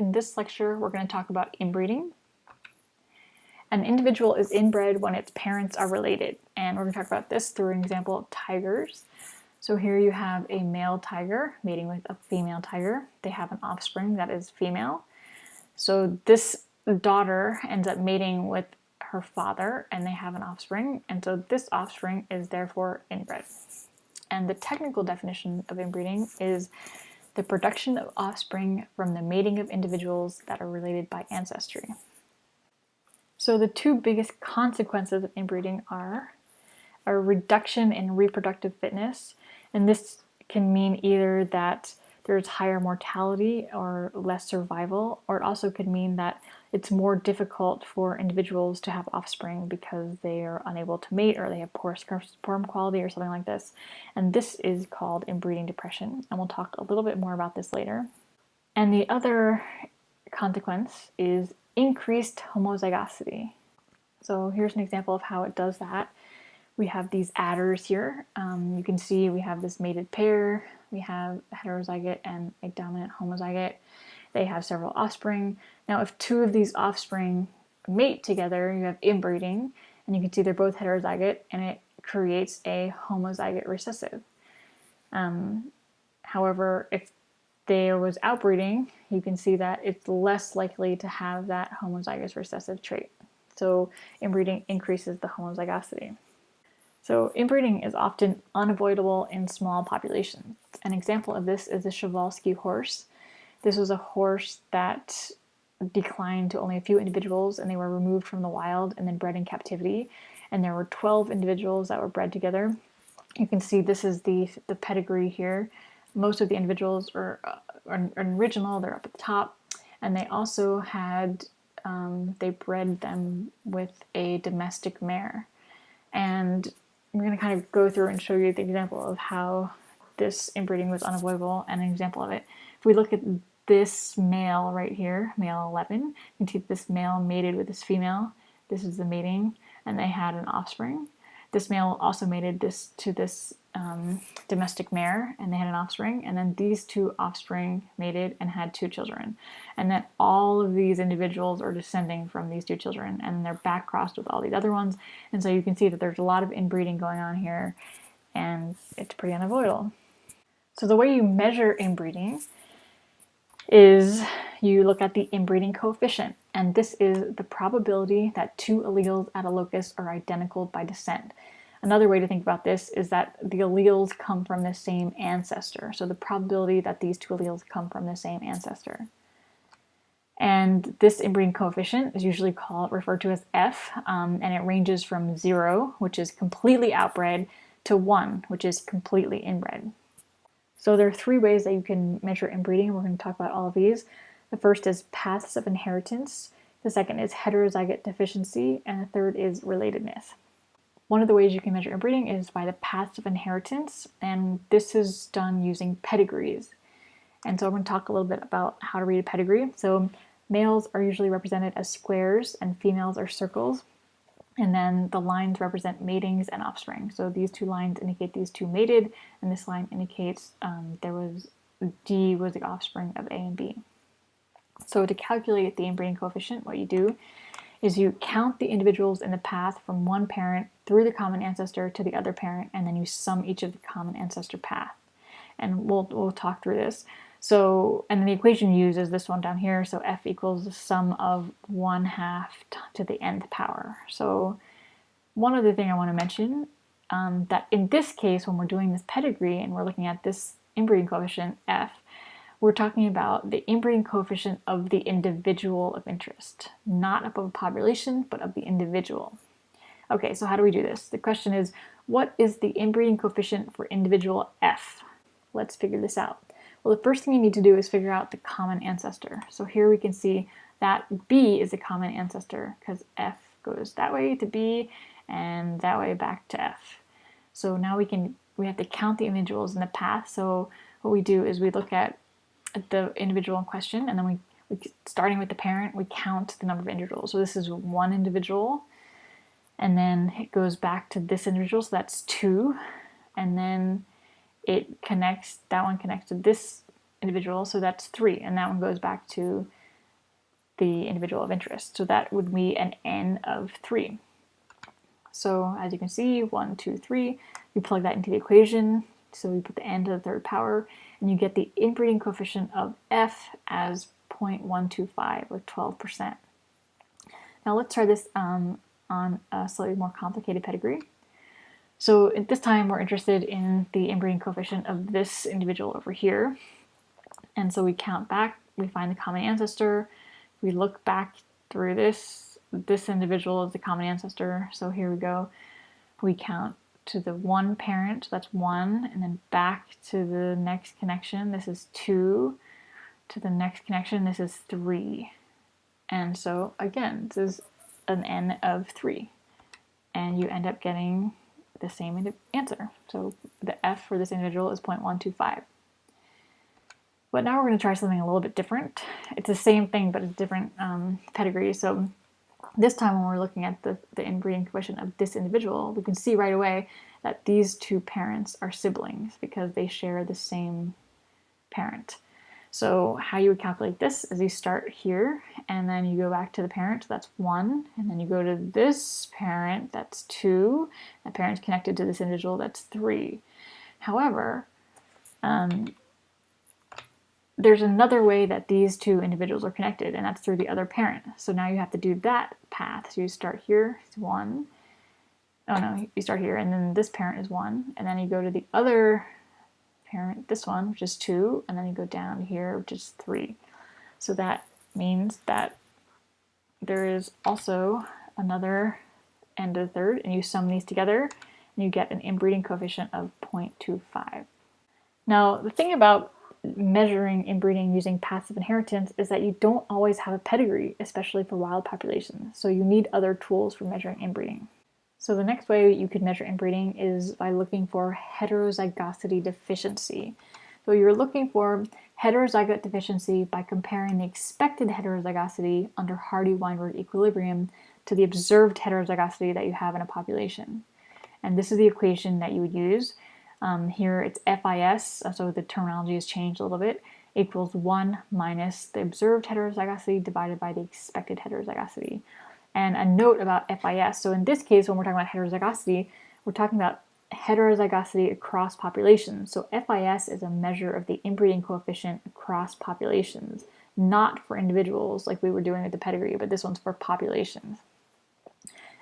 In this lecture, we're going to talk about inbreeding. An individual is inbred when its parents are related, and we're going to talk about this through an example of tigers. So here you have a male tiger mating with a female tiger. They have an offspring that is female. So this daughter ends up mating with her father, and they have an offspring, and so this offspring is therefore inbred. And the technical definition of inbreeding is the production of offspring from the mating of individuals that are related by ancestry. So the two biggest consequences of inbreeding are a reduction in reproductive fitness, and this can mean either that there's higher mortality or less survival, or it also could mean that it's more difficult for individuals to have offspring because they are unable to mate or they have poor sperm quality or something like this. And this is called inbreeding depression, and we'll talk a little bit more about this later. And the other consequence is increased homozygosity. So here's an example of how it does that. We have these adders here. You can see we have this mated pair. We have a heterozygote and a dominant homozygote. They have several offspring. Now, if two of these offspring mate together, you have inbreeding, and you can see they're both heterozygote, and it creates a homozygote recessive. However, if there was outbreeding, you can see that it's less likely to have that homozygous recessive trait. So inbreeding increases the homozygosity. So inbreeding is often unavoidable in small populations. An example of this is the Przewalski horse. This was a horse that declined to only a few individuals, and they were removed from the wild and then bred in captivity. And there were 12 individuals that were bred together. You can see this is the pedigree here. Most of the individuals are original, they're up at the top. And they also had, they bred them with a domestic mare. And I'm going to kind of go through and show you the example of how this inbreeding was unavoidable and an example of it. If we look at this male right here, male 11, you can see this male mated with this female. This is the mating, and they had an offspring. This male also mated to this domestic mare, and they had an offspring. And then these two offspring mated and had 2 children. And then all of these individuals are descending from these 2 children, and they're back crossed with all these other ones. And so you can see that there's a lot of inbreeding going on here, and it's pretty unavoidable. So the way you measure inbreeding is you look at the inbreeding coefficient, and this is the probability that 2 alleles at a locus are identical by descent. Another way to think about this is that the alleles come from the same ancestor, so the probability that these 2 alleles come from the same ancestor. And this inbreeding coefficient is usually referred to as F, and it ranges from 0, which is completely outbred, to 1, which is completely inbred. So there are 3 ways that you can measure inbreeding, and we're going to talk about all of these. The first is paths of inheritance, the second is heterozygote deficiency, and the third is relatedness. One of the ways you can measure inbreeding is by the paths of inheritance, and this is done using pedigrees. And so I'm going to talk a little bit about how to read a pedigree. So males are usually represented as squares, and females are circles. And then the lines represent matings and offspring. So these 2 lines indicate these 2 mated, and this line indicates D was the offspring of A and B. So to calculate the inbreeding coefficient, what you do is you count the individuals in the path from one parent through the common ancestor to the other parent, and then you sum each of the common ancestor path. And we'll talk through this. So, and then the equation used is this one down here. So F equals the sum of 1/2 to the nth power. So one other thing I want to mention, that in this case, when we're doing this pedigree and we're looking at this inbreeding coefficient F, we're talking about the inbreeding coefficient of the individual of interest, not of a population, but of the individual. Okay, so how do we do this? The question is, what is the inbreeding coefficient for individual F? Let's figure this out. Well, the first thing you need to do is figure out the common ancestor. So here we can see that B is a common ancestor because F goes that way to B and that way back to F. So now we have to count the individuals in the path. So what we do is we look at the individual in question, and then we starting with the parent, we count the number of individuals. So this is 1 individual, and then it goes back to this individual, so that's 2, and then that one connects to this individual, so that's 3, and that one goes back to the individual of interest. So that would be an n of 3. So as you can see, 1, 2, 3, you plug that into the equation, so you put the n to the third power, and you get the inbreeding coefficient of f as 0.125, or 12%. Now let's try this on a slightly more complicated pedigree. So at this time, we're interested in the inbreeding coefficient of this individual over here. And so we count back, we find the common ancestor, we look back through this individual is the common ancestor, so here we go. We count to the one parent, that's 1, and then back to the next connection, this is 2, to the next connection, this is 3. And so again, this is an n of 3, and you end up getting the same answer. So the f for this individual is 0.125. But now we're going to try something a little bit different. It's the same thing, but it's different pedigree. So this time when we're looking at the inbreeding coefficient of this individual, we can see right away that these two parents are siblings because they share the same parent. So how you would calculate this is you start here, and then you go back to the parent, that's 1, and then you go to this parent, that's 2, that parent's connected to this individual, that's 3. However, there's another way that these two individuals are connected, and that's through the other parent. So now you have to do that path. So you start here, it's 1. Oh no, you start here, and then this parent is 1, and then you go to the other parent, this one, which is 2, and then you go down here, which is 3. So that means that there is also another n to the third, and you sum these together, and you get an inbreeding coefficient of 0.25. Now, the thing about measuring inbreeding using passive inheritance is that you don't always have a pedigree, especially for wild populations, so you need other tools for measuring inbreeding. So the next way you could measure inbreeding is by looking for heterozygosity deficiency. So you're looking for heterozygote deficiency by comparing the expected heterozygosity under Hardy-Weinberg equilibrium to the observed heterozygosity that you have in a population. And this is the equation that you would use. Here it's FIS, so the terminology has changed a little bit, equals 1 minus the observed heterozygosity divided by the expected heterozygosity. And a note about FIS, so in this case when we're talking about heterozygosity, we're talking about heterozygosity across populations. So FIS is a measure of the inbreeding coefficient across populations, not for individuals like we were doing with the pedigree, but this one's for populations.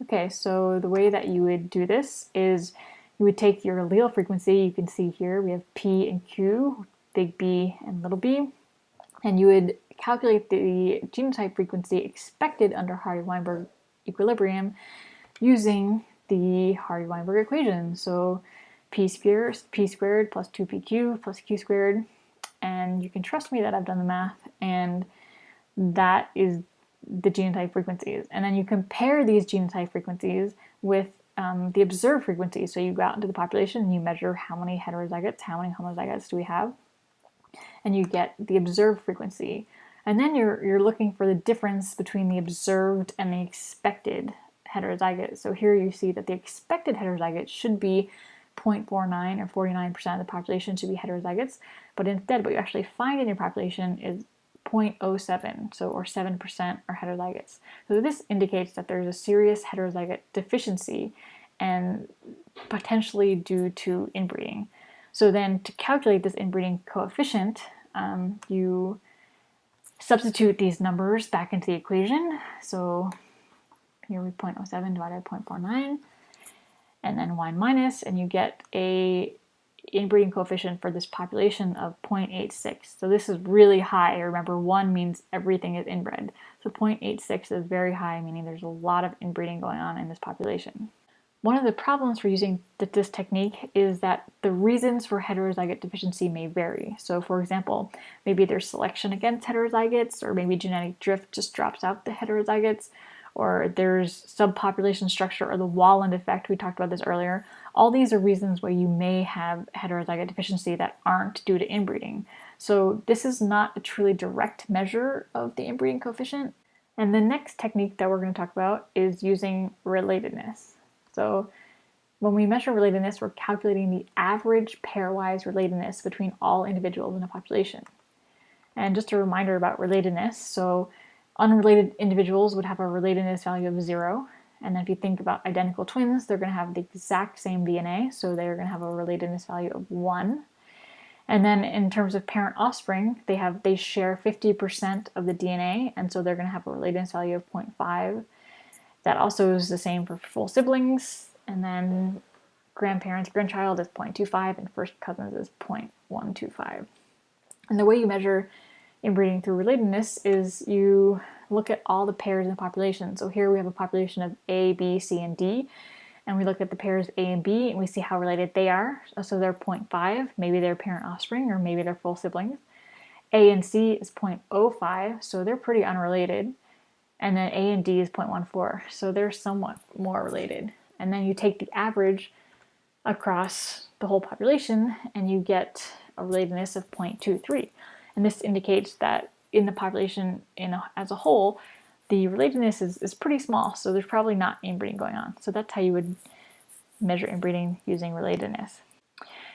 Okay, so the way that you would do this is you would take your allele frequency. You can see here we have P and Q, big B and little b, and you would calculate the genotype frequency expected under Hardy-Weinberg equilibrium using the Hardy-Weinberg equation. So P squared plus 2PQ plus Q squared, and you can trust me that I've done the math, and that is the genotype frequencies. And then you compare these genotype frequencies with the observed frequency. So you go out into the population and you measure how many heterozygotes, how many homozygotes do we have, and you get the observed frequency. And then you're looking for the difference between the observed and the expected heterozygote. So here you see that the expected heterozygote should be 0.49 or 49% of the population should be heterozygotes, but instead what you actually find in your population is 0.07, so or 7% are heterozygotes. So this indicates that there's a serious heterozygote deficiency and potentially due to inbreeding. So then to calculate this inbreeding coefficient, you substitute these numbers back into the equation. So here we 0.07 divided by 0.49, and then y minus, and you get a inbreeding coefficient for this population of 0.86. So this is really high. Remember, 1 means everything is inbred. So 0.86 is very high, meaning there's a lot of inbreeding going on in this population. One of the problems for using this technique is that the reasons for heterozygote deficiency may vary. So for example, maybe there's selection against heterozygotes, or maybe genetic drift just drops out the heterozygotes, or there's subpopulation structure or the Walland effect. We talked about this earlier. All these are reasons why you may have heterozygote deficiency that aren't due to inbreeding. So this is not a truly direct measure of the inbreeding coefficient. And the next technique that we're going to talk about is using relatedness. So when we measure relatedness, we're calculating the average pairwise relatedness between all individuals in a population. And just a reminder about relatedness, so Unrelated individuals would have a relatedness value of 0. And then if you think about identical twins, they're going to have the exact same DNA, so they're going to have a relatedness value of 1. And then in terms of parent offspring, they share 50% of the DNA, and so they're going to have a relatedness value of 0.5. That also is the same for full siblings. And then grandparents, grandchild is 0.25, and first cousins is 0.125. And the way you measure inbreeding through relatedness is you look at all the pairs in the population. So here we have a population of A, B, C, and D. And we look at the pairs A and B, and we see how related they are. So they're 0.5, maybe they're parent offspring, or maybe they're full siblings. A and C is 0.05, so they're pretty unrelated. And then A and D is 0.14, so they're somewhat more related. And then you take the average across the whole population, and you get a relatedness of 0.23. And this indicates that in the population as a whole, the relatedness is pretty small, so there's probably not inbreeding going on. So that's how you would measure inbreeding using relatedness.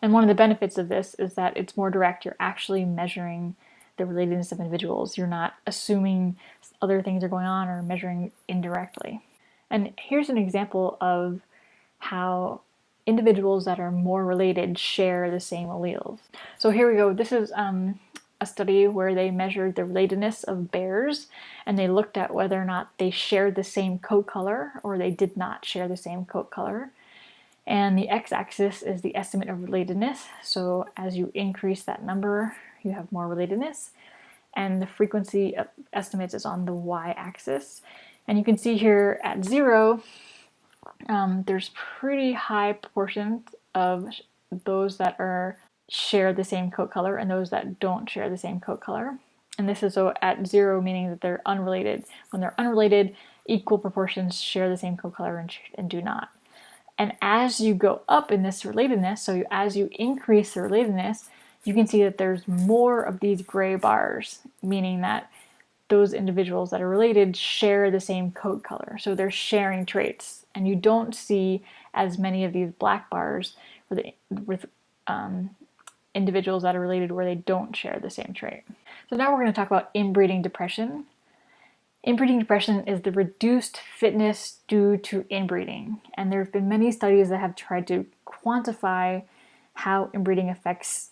And one of the benefits of this is that it's more direct. You're actually measuring the relatedness of individuals. You're not assuming other things are going on or measuring indirectly. And here's an example of how individuals that are more related share the same alleles. So here we go. This is a study where they measured the relatedness of bears, and they looked at whether or not they shared the same coat color or they did not share the same coat color. And the x-axis is the estimate of relatedness. So as you increase that number, you have more relatedness. And the frequency of estimates is on the y-axis. And you can see here at 0, there's pretty high proportions of those that share the same coat color and those that don't share the same coat color. And this is so at 0, meaning that they're unrelated. When they're unrelated, equal proportions share the same coat color and do not. And as you go up in this relatedness, so as you increase the relatedness, you can see that there's more of these gray bars, meaning that those individuals that are related share the same coat color. So they're sharing traits. And you don't see as many of these black bars with individuals that are related where they don't share the same trait. So now we're going to talk about inbreeding depression. Inbreeding depression is the reduced fitness due to inbreeding. And there have been many studies that have tried to quantify how inbreeding affects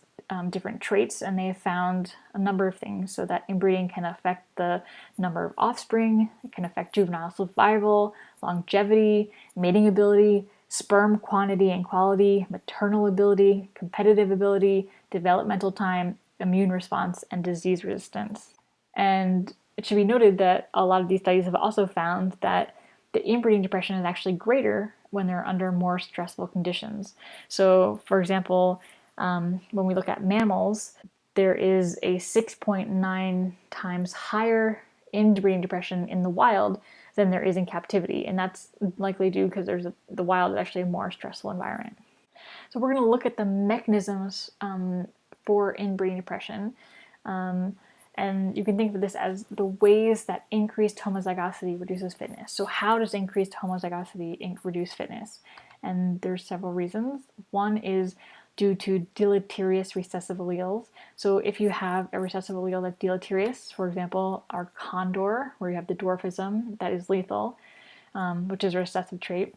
different traits, and they have found a number of things. So that inbreeding can affect the number of offspring, it can affect juvenile survival, longevity, mating ability, sperm quantity and quality, maternal ability, competitive ability, developmental time, immune response, and disease resistance. And it should be noted that a lot of these studies have also found that the inbreeding depression is actually greater when they're under more stressful conditions. So, for example, when we look at mammals, there is a 6.9 times higher inbreeding depression in the wild than there is in captivity. And that's likely due because the wild is actually a more stressful environment. So we're going to look at the mechanisms for inbreeding depression. And you can think of this as the ways that increased homozygosity reduces fitness. So how does increased homozygosity reduce fitness? And there's several reasons. One is due to deleterious recessive alleles. So if you have a recessive allele that's deleterious, for example, our condor, where you have the dwarfism, that is lethal, which is a recessive trait,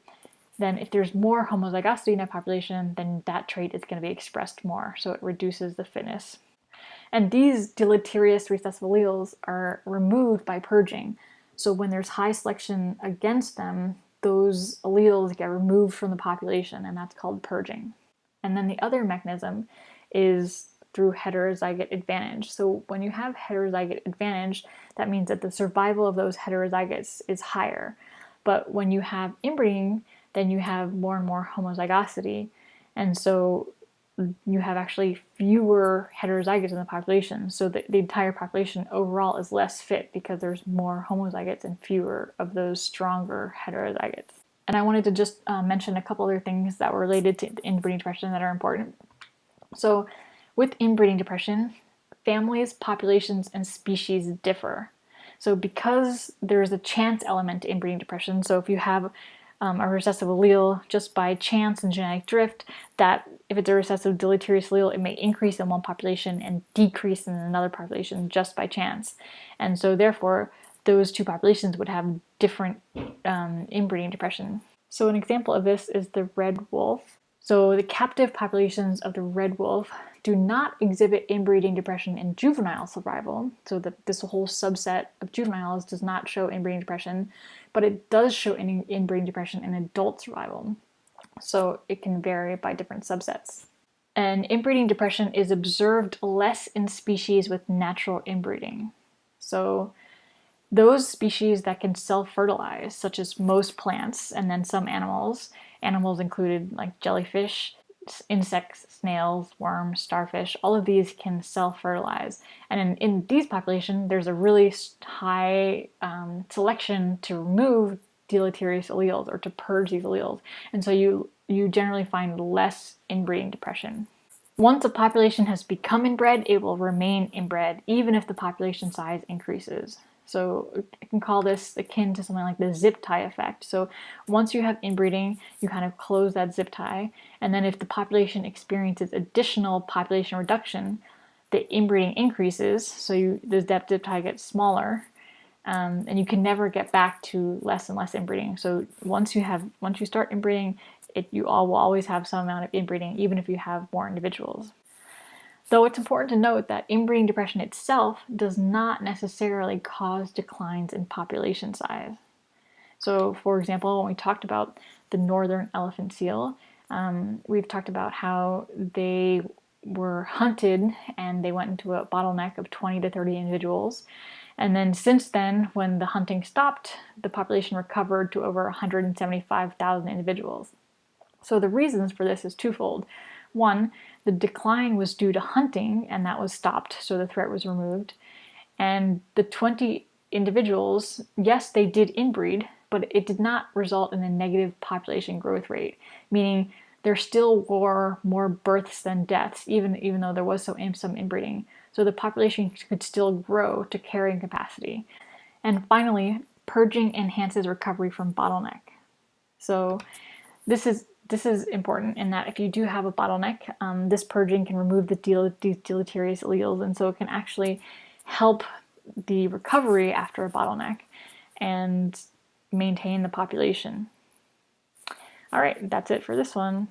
then if there's more homozygosity in a population, then that trait is going to be expressed more, so it reduces the fitness. And these deleterious recessive alleles are removed by purging. So when there's high selection against them, those alleles get removed from the population, and that's called purging. And then the other mechanism is through heterozygote advantage. So when you have heterozygote advantage, that means that the survival of those heterozygotes is higher. But when you have inbreeding, then you have more and more homozygosity. And so you have actually fewer heterozygotes in the population. So the entire population overall is less fit because there's more homozygotes and fewer of those stronger heterozygotes. And I wanted to just mention a couple other things that were related to inbreeding depression that are important. So with inbreeding depression, families, populations, and species differ. So because there's a chance element to inbreeding depression, so if you have a recessive allele just by chance and genetic drift, that if it's a recessive deleterious allele, it may increase in one population and decrease in another population just by chance. And so therefore, those two populations would have different inbreeding depression. So an example of this is the red wolf. So the captive populations of the red wolf do not exhibit inbreeding depression in juvenile survival. So this whole subset of juveniles does not show inbreeding depression, but it does show inbreeding depression in adult survival. So it can vary by different subsets. And inbreeding depression is observed less in species with natural inbreeding. So those species that can self-fertilize, such as most plants and then some animals included like jellyfish, insects, snails, worms, starfish, all of these can self-fertilize. And in these populations, there's a really high selection to remove deleterious alleles or to purge these alleles. And so you generally find less inbreeding depression. Once a population has become inbred, it will remain inbred even if the population size increases. So I can call this akin to something like the zip tie effect. So once you have inbreeding, you kind of close that zip tie, and then if the population experiences additional population reduction, the inbreeding increases, so that zip tie gets smaller, and you can never get back to less and less inbreeding. So once you start inbreeding, you all will always have some amount of inbreeding, even if you have more individuals. Though it's important to note that inbreeding depression itself does not necessarily cause declines in population size. So, for example, when we talked about the northern elephant seal, we've talked about how they were hunted and they went into a bottleneck of 20 to 30 individuals. And then since then, when the hunting stopped, the population recovered to over 175,000 individuals. So the reasons for this is twofold. One, the decline was due to hunting, and that was stopped, so the threat was removed. And the 20 individuals, yes, they did inbreed, but it did not result in a negative population growth rate, meaning there still were more births than deaths, even though there was some inbreeding. So the population could still grow to carrying capacity. And finally, purging enhances recovery from bottleneck. So this is important in that if you do have a bottleneck, this purging can remove the deleterious alleles, and so it can actually help the recovery after a bottleneck and maintain the population. All right, that's it for this one.